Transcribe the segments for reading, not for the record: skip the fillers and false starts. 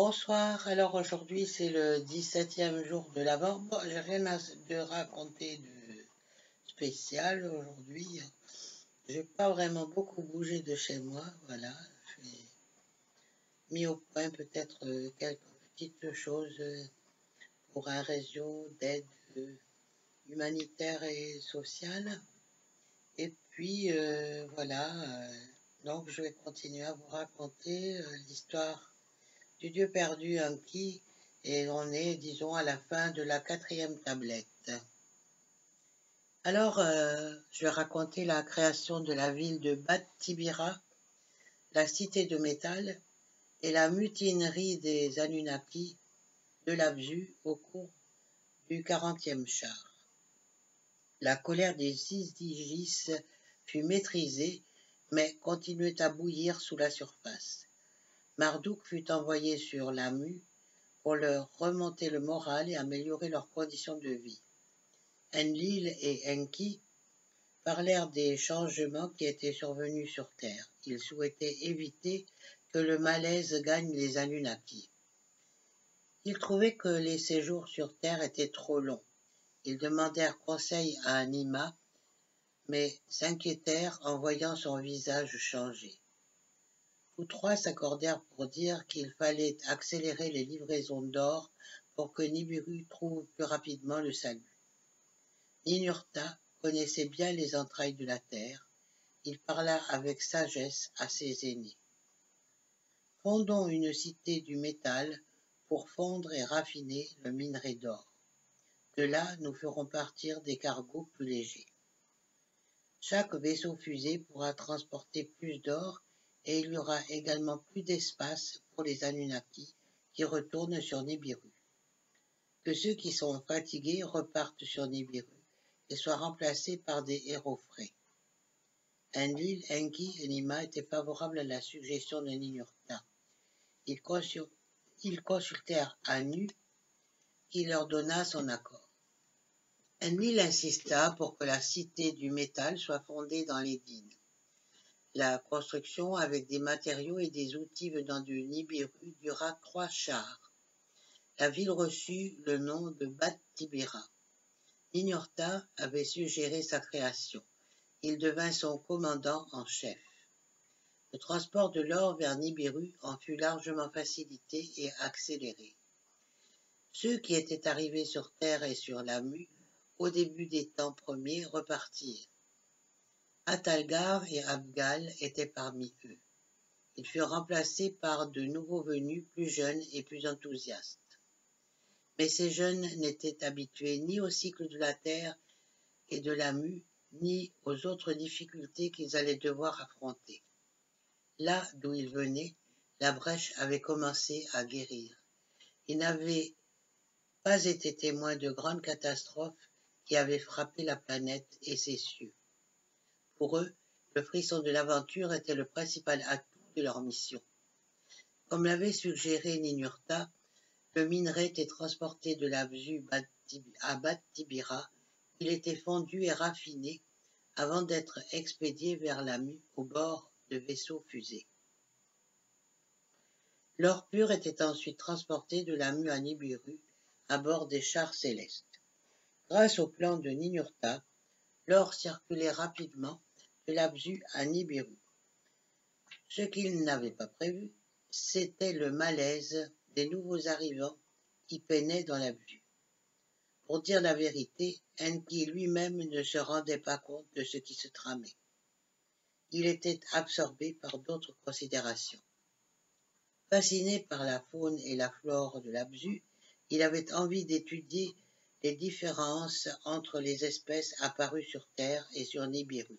Bonsoir, alors aujourd'hui c'est le 17e jour de l'Avent. Bon, j'ai rien de raconter de spécial aujourd'hui. J'ai pas vraiment beaucoup bougé de chez moi, voilà. J'ai mis au point peut-être quelques petites choses pour un réseau d'aide humanitaire et sociale. Et puis voilà, donc je vais continuer à vous raconter l'histoire du Dieu perdu Anki, et on est, disons, à la fin de la 4e tablette. Alors, je vais raconter la création de la ville de Bat Tibira, la cité de métal, et la mutinerie des Anunnaki de l'Abzu au cours du 40e char. La colère des Isigis fut maîtrisée, mais continuait à bouillir sous la surface. Marduk fut envoyé sur Lamu pour leur remonter le moral et améliorer leurs conditions de vie. Enlil et Enki parlèrent des changements qui étaient survenus sur Terre. Ils souhaitaient éviter que le malaise gagne les Anunnaki. Ils trouvaient que les séjours sur Terre étaient trop longs. Ils demandèrent conseil à Anima, mais s'inquiétèrent en voyant son visage changer. Tous trois s'accordèrent pour dire qu'il fallait accélérer les livraisons d'or pour que Nibiru trouve plus rapidement le salut. Ninurta connaissait bien les entrailles de la terre. Il parla avec sagesse à ses aînés. Fondons une cité du métal pour fondre et raffiner le minerai d'or. De là, nous ferons partir des cargos plus légers. Chaque vaisseau-fusée pourra transporter plus d'or et il y aura également plus d'espace pour les Anunnaki qui retournent sur Nibiru. Que ceux qui sont fatigués repartent sur Nibiru et soient remplacés par des héros frais. Enlil, Enki et Nima étaient favorables à la suggestion de Ninurta. Ils consultèrent Anu, qui leur donna son accord. Enlil insista pour que la cité du métal soit fondée dans les dînes. La construction avec des matériaux et des outils venant du Nibiru dura 3 chars. La ville reçut le nom de Bat Tibira. Ninurta avait suggéré sa création. Il devint son commandant en chef. Le transport de l'or vers Nibiru en fut largement facilité et accéléré. Ceux qui étaient arrivés sur Terre et sur Lamu au début des temps premiers repartirent. Atalgar et Abgal étaient parmi eux. Ils furent remplacés par de nouveaux venus plus jeunes et plus enthousiastes. Mais ces jeunes n'étaient habitués ni au cycle de la Terre et de Lamu, ni aux autres difficultés qu'ils allaient devoir affronter. Là d'où ils venaient, la brèche avait commencé à guérir. Ils n'avaient pas été témoins de grandes catastrophes qui avaient frappé la planète et ses cieux. Pour eux, le frisson de l'aventure était le principal atout de leur mission. Comme l'avait suggéré Ninurta, le minerai était transporté de l'Abzu à Bat Tibira. Il était fondu et raffiné avant d'être expédié vers Lamu au bord de vaisseaux fusées. L'or pur était ensuite transporté de Lamu à Nibiru à bord des chars célestes. Grâce au plan de Ninurta, l'or circulait rapidement de l'Abzu à Nibiru. Ce qu'il n'avait pas prévu, c'était le malaise des nouveaux arrivants qui peinaient dans l'Abzu. Pour dire la vérité, Enki lui-même ne se rendait pas compte de ce qui se tramait. Il était absorbé par d'autres considérations. Fasciné par la faune et la flore de l'Abzu, il avait envie d'étudier les différences entre les espèces apparues sur Terre et sur Nibiru.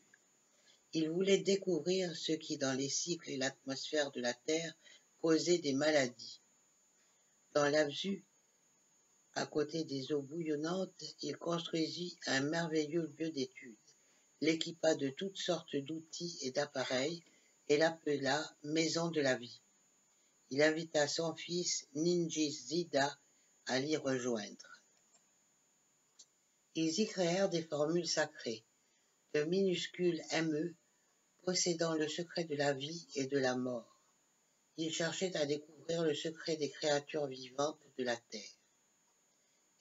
Il voulait découvrir ce qui, dans les cycles et l'atmosphère de la Terre, causait des maladies. Dans l'Abzu, à côté des eaux bouillonnantes, il construisit un merveilleux lieu d'étude, l'équipa de toutes sortes d'outils et d'appareils et l'appela Maison de la Vie. Il invita son fils Ninjis-Zida à l'y rejoindre. Ils y créèrent des formules sacrées, de minuscules ME possédant le secret de la vie et de la mort. Il cherchait à découvrir le secret des créatures vivantes de la Terre.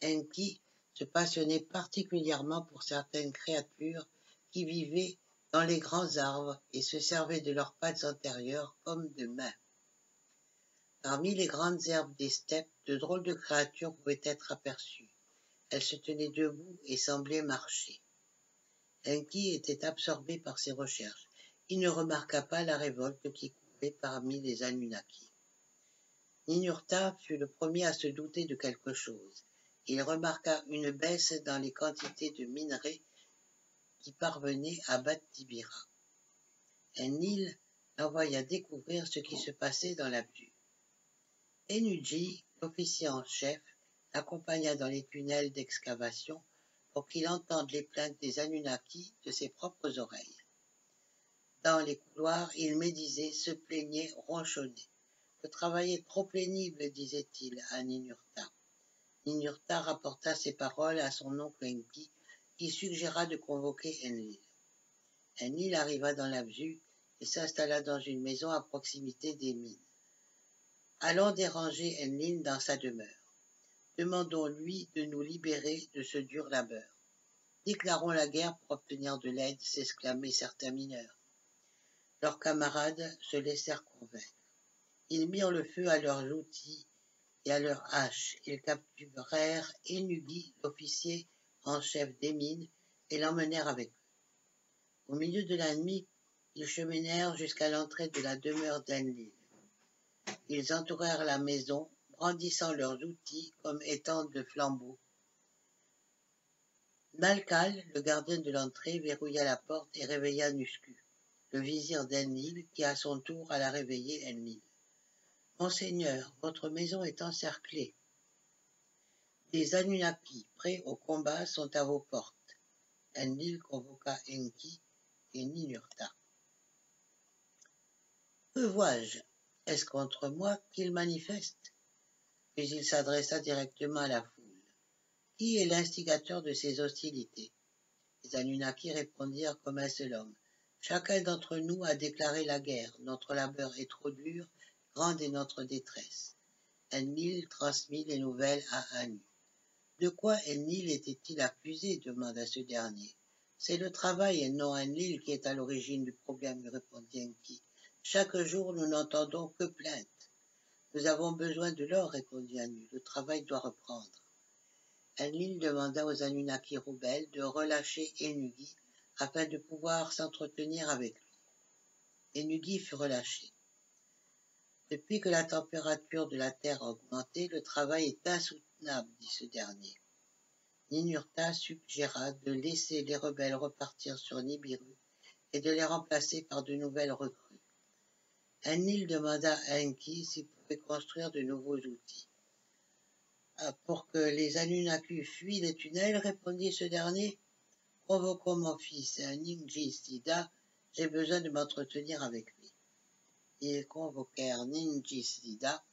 Enki se passionnait particulièrement pour certaines créatures qui vivaient dans les grands arbres et se servaient de leurs pattes antérieures comme de mains. Parmi les grandes herbes des steppes, de drôles de créatures pouvaient être aperçues. Elles se tenaient debout et semblaient marcher. Enki était absorbé par ses recherches. Il ne remarqua pas la révolte qui couvait parmi les Anunnaki. Ninurta fut le premier à se douter de quelque chose. Il remarqua une baisse dans les quantités de minerais qui parvenaient à Bat-Tibira. Enlil l'envoya découvrir ce qui se passait dans la vue. Ennuji, l'officier en chef, l'accompagna dans les tunnels d'excavation pour qu'il entende les plaintes des Anunnaki de ses propres oreilles. Dans les couloirs, il médisait, se plaignait, ronchonnait. Le travail est trop pénible, disait-il à Ninurta. Ninurta rapporta ces paroles à son oncle Enki, qui suggéra de convoquer Enlil. Enlil arriva dans l'Abzu et s'installa dans une maison à proximité des mines. Allons déranger Enlil dans sa demeure. Demandons-lui de nous libérer de ce dur labeur. Déclarons la guerre pour obtenir de l'aide, s'exclamaient certains mineurs. Leurs camarades se laissèrent convaincre. Ils mirent le feu à leurs outils et à leurs haches. Ils capturèrent Ennugi, l'officier en chef des mines, et l'emmenèrent avec eux. Au milieu de la nuit, ils cheminèrent jusqu'à l'entrée de la demeure d'Enlil. Ils entourèrent la maison, brandissant leurs outils comme étant de flambeaux. Malkal, le gardien de l'entrée, verrouilla la porte et réveilla Nusku, le vizir d'Enlil, qui à son tour alla réveiller Enlil. « Monseigneur, votre maison est encerclée. Des Anunnaki prêts au combat sont à vos portes. » Enlil convoqua Enki et Ninurta. « Que vois-je? Est-ce contre moi qu'il manifeste ?» Puis il s'adressa directement à la foule. « Qui est l'instigateur de ces hostilités ?» Les Anunnaki répondirent comme un seul homme. « Chacun d'entre nous a déclaré la guerre. Notre labeur est trop dur, grande est notre détresse. » Enlil transmit les nouvelles à Anu. « De quoi Enlil était-il accusé ?» demanda ce dernier. « C'est le travail et non Enlil qui est à l'origine du problème, répondit Enki. Chaque jour, nous n'entendons que plaintes. Nous avons besoin de l'or, répondit Anu. Le travail doit reprendre. Enlil demanda aux Anunnaki rebelles de relâcher Ennugi afin de pouvoir s'entretenir avec lui. Ennugi fut relâché. Depuis que la température de la Terre a augmenté, le travail est insoutenable, dit ce dernier. Ninurta suggéra de laisser les rebelles repartir sur Nibiru et de les remplacer par de nouvelles recrues. Enlil demanda à Enki s'il pouvait construire de nouveaux outils. « Pour que les Anunnaki fuient les tunnels, répondit ce dernier, convoquons mon fils, Ningi-Sida, j'ai besoin de m'entretenir avec lui. Ils convoquèrent Ningi-Sida,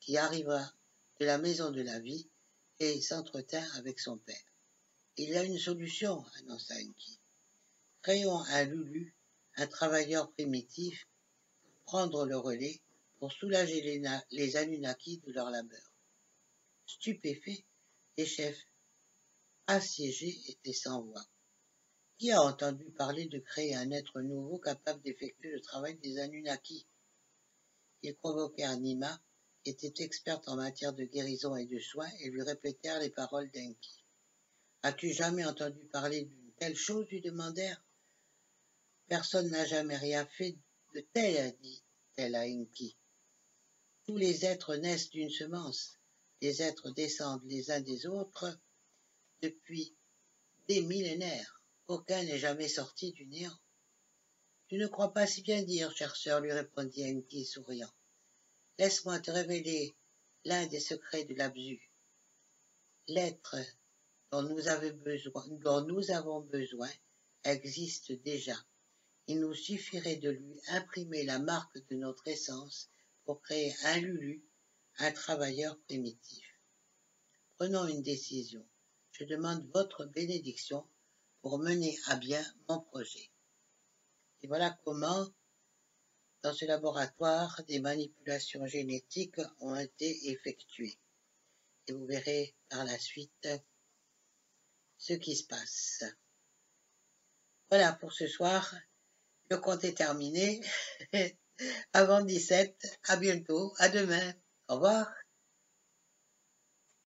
qui arriva de la maison de la vie et s'entretint avec son père. Il y a une solution, annonça Enki. Créons un Lulu, un travailleur primitif, pour prendre le relais, pour soulager les Anunnaki de leur labeur. Stupéfaits, les chefs assiégés étaient sans voix. Qui a entendu parler de créer un être nouveau capable d'effectuer le travail des Anunnaki? Ils convoquèrent Nima, qui était experte en matière de guérison et de soins, et lui répétèrent les paroles d'Enki. As-tu jamais entendu parler d'une telle chose? Lui demandèrent. Personne n'a jamais rien fait de tel, dit-elle à Enki. Tous les êtres naissent d'une semence. Les êtres descendent les uns des autres depuis des millénaires. Aucun n'est jamais sorti du néant. Tu ne crois pas si bien dire, chère sœur, lui répondit Enki, souriant. Laisse-moi te révéler l'un des secrets de l'Abzu. L'être dont nous avons besoin existe déjà. Il nous suffirait de lui imprimer la marque de notre essence pour créer un Lulu, un travailleur primitif. Prenons une décision. Je demande votre bénédiction pour mener à bien mon projet. Et voilà comment Dans ce laboratoire, des manipulations génétiques ont été effectuées. Et vous verrez par la suite ce qui se passe. Voilà pour ce soir. Le compte est terminé. Avant 17, à bientôt, à demain. Au revoir.